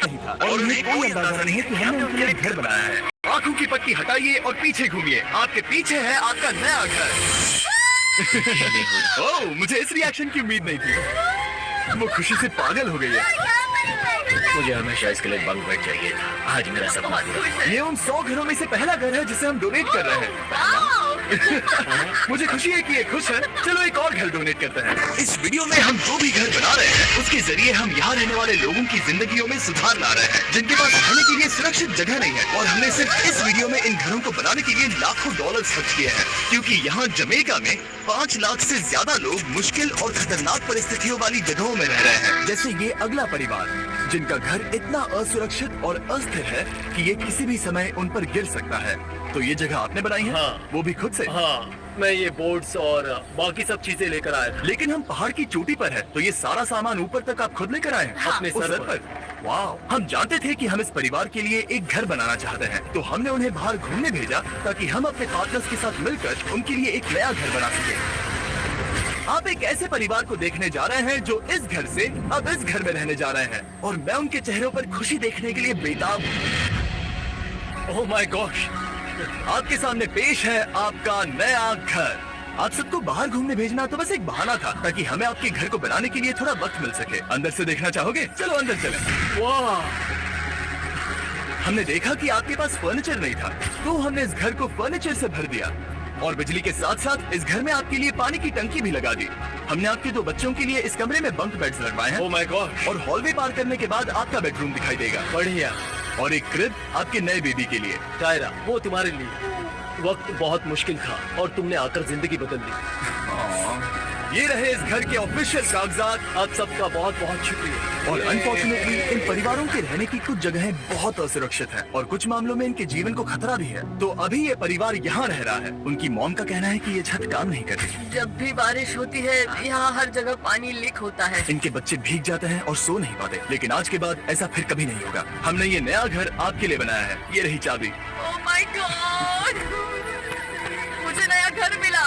नहीं था और उन्हें कोई अंदाजा नहीं है कि हमने उनके लिए घर बनाया है। आंखों की पट्टी हटाइए और पीछे घूमिए। आपके पीछे है आपका नया घर। ओह, मुझे इस रिएक्शन की उम्मीद नहीं थी। वो खुशी से पागल हो गई है। मुझे हमेशा इसके लिए बंक बेड चाहिए था। आज मेरा सपना पूरा। ये उन 100 घरों में से पहला घर है जिसे हम डोनेट कर रहे हैं। मुझे खुशी है कि ये खुश है। चलो एक और घर डोनेट करते हैं। इस वीडियो में हम जो भी घर बना रहे हैं उसके जरिए हम यहाँ रहने वाले लोगों की जिंदगियों में सुधार ला रहे हैं जिनके पास रहने के लिए सुरक्षित जगह नहीं है। और हमने सिर्फ इस वीडियो में इन घरों को बनाने के लिए लाखों डॉलर खर्च किए हैं क्योंकि यहाँ जमैका में 5 लाख से ज्यादा लोग मुश्किल और खतरनाक परिस्थितियों वाली जगहों में रह रहे हैं। जैसे ये अगला परिवार जिनका घर इतना असुरक्षित और अस्थिर है कि ये किसी भी समय उन पर गिर सकता है। तो ये जगह आपने बनाई है? हाँ। वो भी खुद से? हाँ, मैं ये बोर्ड्स और बाकी सब चीजें लेकर आया था। लेकिन हम पहाड़ की चोटी पर है तो ये सारा सामान ऊपर तक आप खुद लेकर आए हैं? हाँ। अपने उस सर पर। वाह, हम जानते थे कि हम इस परिवार के लिए एक घर बनाना चाहते हैं तो हमने उन्हें बाहर घूमने भेजा ताकि हम अपने पार्टनर्स के साथ मिलकर उनके लिए एक नया घर बना सके। आप एक ऐसे परिवार को देखने जा रहे हैं जो इस घर से अब इस घर में रहने जा रहे हैं और मैं उनके चेहरों पर खुशी देखने के लिए बेताब हूँ। ओह माय गॉश, आपके सामने पेश है आपका नया घर। आप सबको बाहर घूमने भेजना तो बस एक बहाना था ताकि हमें आपके घर को बनाने के लिए थोड़ा वक्त मिल सके। अंदर से देखना चाहोगे? चलो अंदर चलें। वाह, हमने देखा कि आपके पास फर्नीचर नहीं था तो हमने इस घर को फर्नीचर से भर दिया और बिजली के साथ साथ इस घर में आपके लिए पानी की टंकी भी लगा दी। हमने आपके 2 बच्चों के लिए इस कमरे में बंक बेड्स लगवाए हैं। Oh my God. और हॉलवे पार करने के बाद आपका बेडरूम दिखाई देगा। बढ़िया। और एक क्रिब आपके नए बेबी के लिए। टायरा, वो तुम्हारे लिए। वक्त बहुत मुश्किल था और तुमने आकर जिंदगी बदल दी। ये रहे इस घर के ऑफिशियल कागजात। आप सबका बहुत बहुत शुक्रिया। और अनफॉर्चुनेटली इन परिवारों के रहने की कुछ जगहें बहुत असुरक्षित हैं और कुछ मामलों में इनके जीवन को खतरा भी है। तो अभी ये परिवार यहाँ रह रहा है। उनकी मॉम का कहना है कि ये छत काम नहीं कर रही। जब भी बारिश होती है यहाँ हर जगह पानी लीक होता है। इनके बच्चे भीग जाते हैं और सो नहीं पाते। लेकिन आज के बाद ऐसा फिर कभी नहीं होगा। हमने ये नया घर आपके लिए बनाया है। ये रही चाबी। ओह माय गॉड, मुझे नया घर मिला।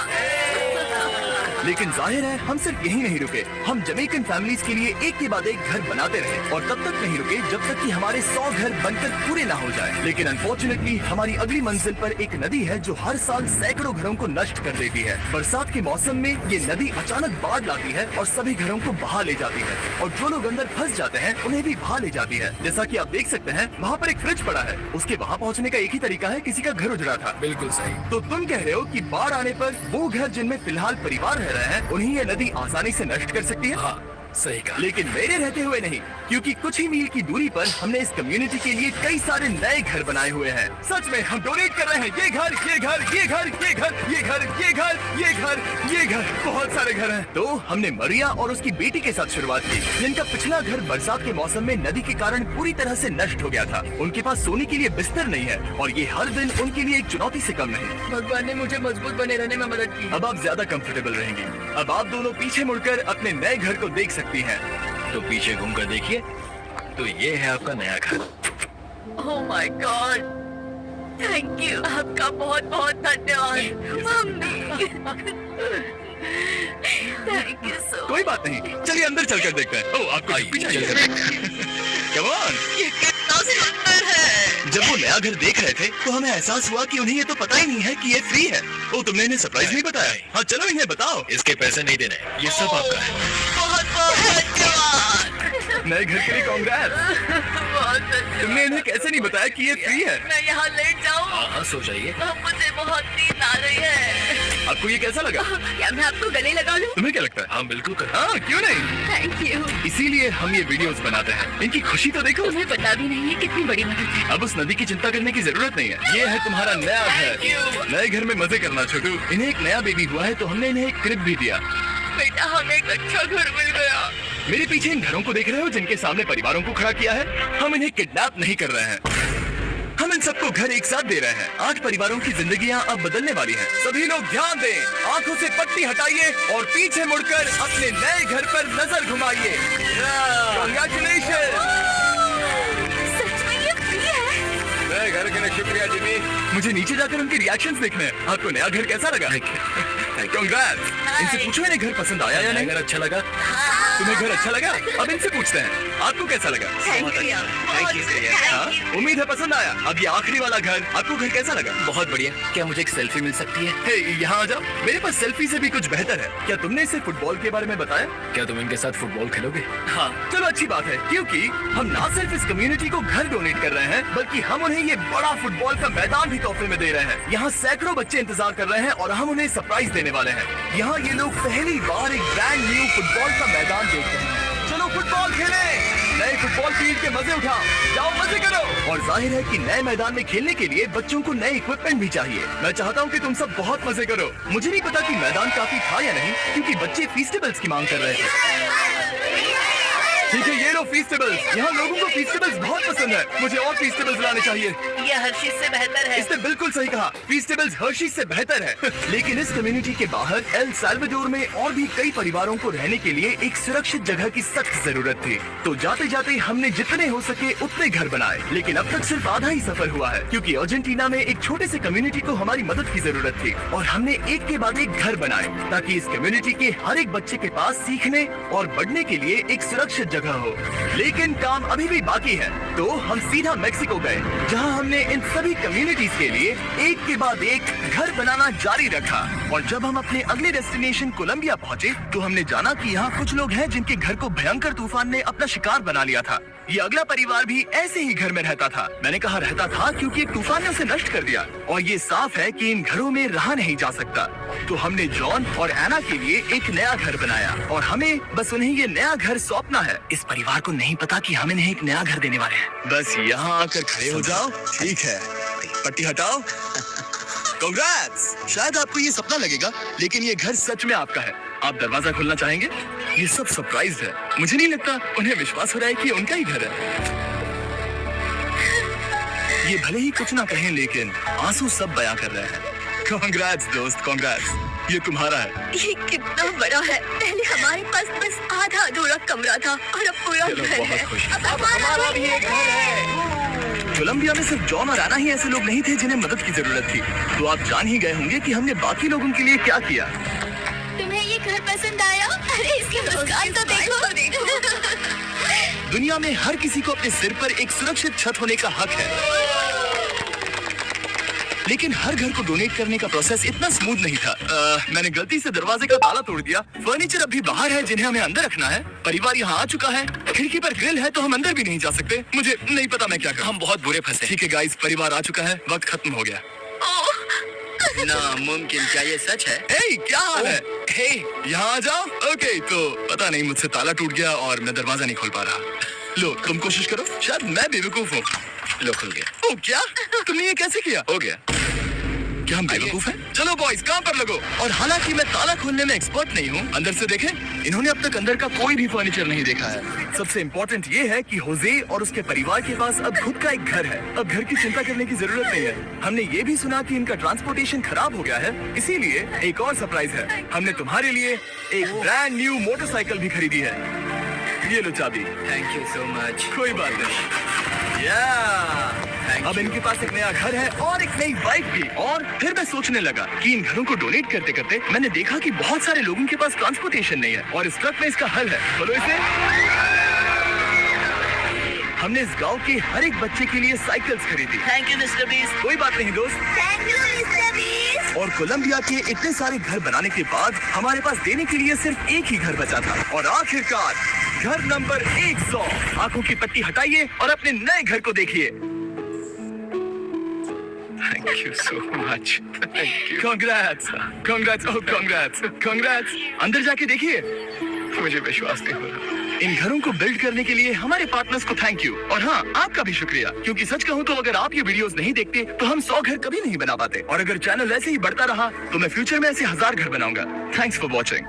लेकिन जाहिर है हम सिर्फ यही नहीं रुके। हम जमैकन फैमिलीज के लिए एक के बाद एक घर बनाते रहे और तब तक नहीं रुके जब तक कि हमारे 100 घर बनकर पूरे ना हो जाए। लेकिन अनफॉर्चुनेटली हमारी अगली मंजिल पर एक नदी है जो हर साल सैकड़ों घरों को नष्ट कर देती है। बरसात के मौसम में ये नदी अचानक बाढ़ लाती है और सभी घरों को बहा ले जाती है और जो लोग अंदर फंस जाते हैं उन्हें भी बहा ले जाती है। जैसा कि आप देख सकते हैं वहाँ पर एक फ्रिज पड़ा है। उसके वहाँ पहुँचने का एक ही तरीका है, किसी का घर उजड़ा था। बिल्कुल सही। तो तुम कह रहे हो कि बाढ़ आने पर वो घर जिनमें फिलहाल परिवार रह रहे हैं उन्हें ये नदी आसानी से नष्ट कर सकती है? हाँ, सही कहा। लेकिन मेरे रहते हुए नहीं, क्योंकि कुछ ही मील की दूरी पर हमने इस कम्युनिटी के लिए कई सारे नए घर बनाए हुए हैं। सच में हम डोनेट कर रहे हैं। ये घर, ये घर, ये घर, ये घर, ये घर, ये घर, ये घर, ये घर, बहुत सारे घर हैं। तो हमने मरिया और उसकी बेटी के साथ शुरुआत की जिनका पिछला घर बरसात के मौसम में नदी के कारण पूरी तरह से नष्ट हो गया था। उनके पास सोने के लिए बिस्तर नहीं है और ये हर दिन उनके लिए एक चुनौती से कम नहीं। भगवान ने मुझे मजबूत बने रहने में मदद की। अब आप ज्यादा कंफर्टेबल रहेंगी। अब आप दोनों पीछे मुड़कर अपने नए घर को देख सकती हैं। तो पीछे घूमकर देखिए, तो ये है आपका नया घर। Oh my God, thank you. आपका बहुत बहुत धन्यवाद मम्मी। Thank you so. कोई बात नहीं, चलिए अंदर चलकर देखते हैं। ओह, आपको पीछे चलकर Come on। ये कितना सुंदर है। जब वो नया घर देख रहे थे तो हमें एहसास हुआ कि उन्हें ये तो पता ही नहीं है कि ये फ्री है। ओ, तुमने इन्हें सरप्राइज नहीं बताया? हाँ, चलो इन्हें बताओ। इसके पैसे नहीं देने, ये सब आपका है। बहुत बहुत धन्यवाद। नए घर के लिए कांग्रेस। बहुत धन्यवाद। तुमने इन्हें कैसे नहीं बताया कि ये फ्री है? मैं यहाँ लेट जाऊँ? हाँ, सो जाइए। मुझे बहुत नींद आ रही है। आपको ये कैसा लगा? क्या मैं आपको गले लगा लूं? तुम्हें क्या लगता है? हाँ, बिल्कुल कर। हाँ, क्यों नहीं? Thank you. इसीलिए हम ये वीडियोस बनाते हैं। इनकी खुशी तो देखो। तुम्हें पता भी नहीं है कितनी बड़ी मदद है। अब उस नदी की चिंता करने की जरूरत नहीं है। ये है तुम्हारा नया घर। नए घर में मजे करना छोटू। इन्हें एक नया बेबी हुआ है तो हमने इन्हें एक क्रिब भी दिया। बेटा, हमें एक अच्छा घर मिल गया। मेरे पीछे इन घरों को देख रहे हो जिनके सामने परिवारों को खड़ा किया है? हम इन्हें किडनैप नहीं कर रहे हैं। हम इन सबको घर एक साथ दे रहे हैं। 8 परिवारों की जिंदगियां अब बदलने वाली हैं। सभी लोग ध्यान दें, आंखों से पट्टी हटाइए और पीछे मुड़कर अपने नए घर पर नजर घुमाइए। Congratulations! सच में ये फ्री है? नए घर के लिए शुक्रिया जिमी। मुझे नीचे जाकर उनके रिएक्शंस देखने हैं। आपको नया घर कैसा लगा? Congrats! इनसे पूछो इन्हें घर पसंद आया या नहीं? अगर अच्छा लगा तुम्हें घर अच्छा लगा? अब इनसे पूछते हैं, आपको कैसा लगा? Thank you thank you. हाँ, उम्मीद है पसंद आया। अब ये आखिरी वाला घर, आपको घर कैसा लगा? बहुत बढ़िया। क्या मुझे एक सेल्फी मिल सकती है? हे, यहाँ आ जाओ। मेरे पास सेल्फी से भी कुछ बेहतर है। क्या तुमने इसे फुटबॉल के बारे में बताया? क्या तुम इनके साथ फुटबॉल खेलोगे? हाँ, चलो अच्छी बात है, क्योंकि हम ना सिर्फ इस कम्युनिटी को घर डोनेट कर रहे हैं, बल्कि हम उन्हें ये बड़ा फुटबॉल का मैदान भी तोहफे में दे रहे हैं। यहाँ सैकड़ों बच्चे इंतजार कर रहे हैं और हम उन्हें सरप्राइज देने वाले हैं। यहाँ ये लोग पहली बार एक ब्रांड न्यू फुटबॉल का मैदान देख रहे हैं। चलो फुटबॉल खेलें, नए फुटबॉल फील्ड के मजे उठाओ, जाओ मजे करो। और जाहिर है कि नए मैदान में खेलने के लिए बच्चों को नए इक्विपमेंट भी चाहिए। मैं चाहता हूँ कि तुम सब बहुत मजे करो। मुझे नहीं पता कि मैदान काफी था या नहीं, क्योंकि बच्चे फीस्टेबल्स की मांग कर रहे थे। ठीक है, ये लो फीस्टेबल्स। यहाँ लोगों को फीस्टेबल्स बहुत पसंद है। मुझे और फीस्टेबल्स लाने चाहिए। ये हर्षित से बेहतर है। इसने बिल्कुल सही कहा, फीस्टेबल्स हर्शीज से बेहतर है। लेकिन इस कम्युनिटी के बाहर एल साल्वाडोर में और भी कई परिवारों को रहने के लिए एक सुरक्षित जगह की सख्त जरूरत थी। तो जाते जाते हमने जितने हो सके उतने घर बनाए, लेकिन अब तक सिर्फ आधा ही सफर हुआ है, क्योंकि अर्जेंटीना में एक छोटे से कम्युनिटी को हमारी मदद की जरूरत थी। और हमने एक के बाद एक घर बनाए, ताकि इस कम्युनिटी के हर एक बच्चे के पास सीखने और बढ़ने के लिए एक सुरक्षित जगह हो। लेकिन काम अभी भी बाकी है, तो हम सीधा मेक्सिको गए, जहां हमने इन सभी कम्युनिटीज के लिए एक के बाद एक घर बनाना जारी रखा। और जब हम अपने अगले डेस्टिनेशन कोलंबिया पहुंचे, तो हमने जाना कि यहाँ कुछ लोग हैं जिनके घर को भयंकर तूफान ने अपना शिकार बना लिया था। ये अगला परिवार भी ऐसे ही घर में रहता था। मैंने कहा रहता था, क्योंकि एक तूफान ने उसे नष्ट कर दिया, और ये साफ है कि इन घरों में रहा नहीं जा सकता। तो हमने जॉन और एना के लिए एक नया घर बनाया, और हमें बस उन्हें ये नया घर सौंपना है। इस परिवार को नहीं पता कि हम इन्हें एक नया घर देने वाले हैं। बस यहाँ आकर खड़े हो जाओ। ठीक है, पट्टी हटाओ। कांग्रेट्स! शायद आपको ये सपना लगेगा, लेकिन ये घर सच में आपका है। आप दरवाजा खोलना चाहेंगे? ये सब सरप्राइज है। मुझे नहीं लगता उन्हें विश्वास हो रहा है कि उनका ही घर है। ये भले ही कुछ ना कहें, लेकिन आंसू सब बयां कर रहे हैं। कांग्रेट्स दोस्त, कांग्रेट्स। ये तुम्हारा है। ये कितना बड़ा है। पहले हमारे पास बस आधा अधूरा कमरा था, और अब पूरा चलो, घर बहुत है। खुश। अब हमारा भी एक घर है। कोलंबिया में सिर्फ जॉन और एना ही ऐसे लोग नहीं थे जिन्हें मदद की जरूरत थी। तो आप जान ही गए होंगे कि हमने बाकी लोगों के लिए क्या किया। तुम्हें ये घर पसंद आया? अरे इसकी मुस्कान तो देखो। दुनिया में हर किसी को अपने सिर पर एक सुरक्षित छत होने का हक है, लेकिन हर घर को डोनेट करने का प्रोसेस इतना स्मूथ नहीं था। मैंने गलती से दरवाजे का ताला तोड़ दिया। फर्नीचर अभी बाहर है, जिन्हें हमें अंदर रखना है। परिवार यहाँ आ चुका है। खिड़की पर ग्रिल है, तो हम अंदर भी नहीं जा सकते। मुझे नहीं पता मैं क्या करूं। हम बहुत बुरे फंसे। ठीक है गाइस, परिवार आ चुका है, वक्त खत्म हो गया। नामुमकिन, क्या ये सच है? हे, क्या हाल है? हे, यहाँ आ जाओ। ओके, तो पता नहीं मुझसे ताला टूट गया और मैं दरवाजा नहीं खोल पा रहा। लो, तुम कोशिश करो, शायद मैं बेवकूफ हूँ। लो, खुल गया। ओ क्या? तुमने ये कैसे किया? हो गया। क्या हम बेवकूफ हैं? चलो बॉयज, काम पर लगो। और हालांकि मैं ताला खोलने में एक्सपर्ट नहीं हूँ, अंदर से देखें, इन्होंने अब तक अंदर का कोई भी फर्नीचर नहीं देखा है। सबसे इम्पोर्टेंट ये है कि होजे और उसके परिवार के पास अब खुद का एक घर है। अब घर की चिंता करने की जरूरत नहीं है। हमने ये भी सुना कि इनका ट्रांसपोर्टेशन खराब हो गया है, इसीलिए एक और सरप्राइज है। हमने तुम्हारे लिए एक ब्रांड न्यू मोटरसाइकिल भी खरीदी है। ये लो चाबी। Thank you so much. कोई बात नहीं। अब इनके पास एक नया घर है और एक नई बाइक भी। और फिर मैं सोचने लगा कि इन घरों को डोनेट करते करते मैंने देखा कि बहुत सारे लोगों के पास ट्रांसपोर्टेशन नहीं है, और इस ट्रक में इसका हल है। बोलो इसे। हमने इस गांव के हर एक बच्चे के लिए साइकिल्स खरीदी। Thank you mister beast. कोई बात नहीं दोस्त। Thank you mister beast. और कोलंबिया के इतने सारे घर बनाने के बाद हमारे पास देने के लिए सिर्फ एक ही घर बचा था। और आखिरकार घर नंबर 100। आंखों की पट्टी हटाइए और अपने नए घर को देखिए। Thank you so much. Thank you. Congrats, congrats, oh congrats, congrats. अंदर जाके देखिए। मुझे विश्वास नहीं हो रहा। इन घरों को बिल्ड करने के लिए हमारे पार्टनर्स को थैंक यू। और हाँ, आपका भी शुक्रिया, क्योंकि सच कहूँ तो अगर आप ये वीडियोस नहीं देखते तो हम 100 घर कभी नहीं बना पाते। और अगर चैनल ऐसे ही बढ़ता रहा तो मैं फ्यूचर में ऐसे 1000 घर बनाऊंगा। Thanks for watching.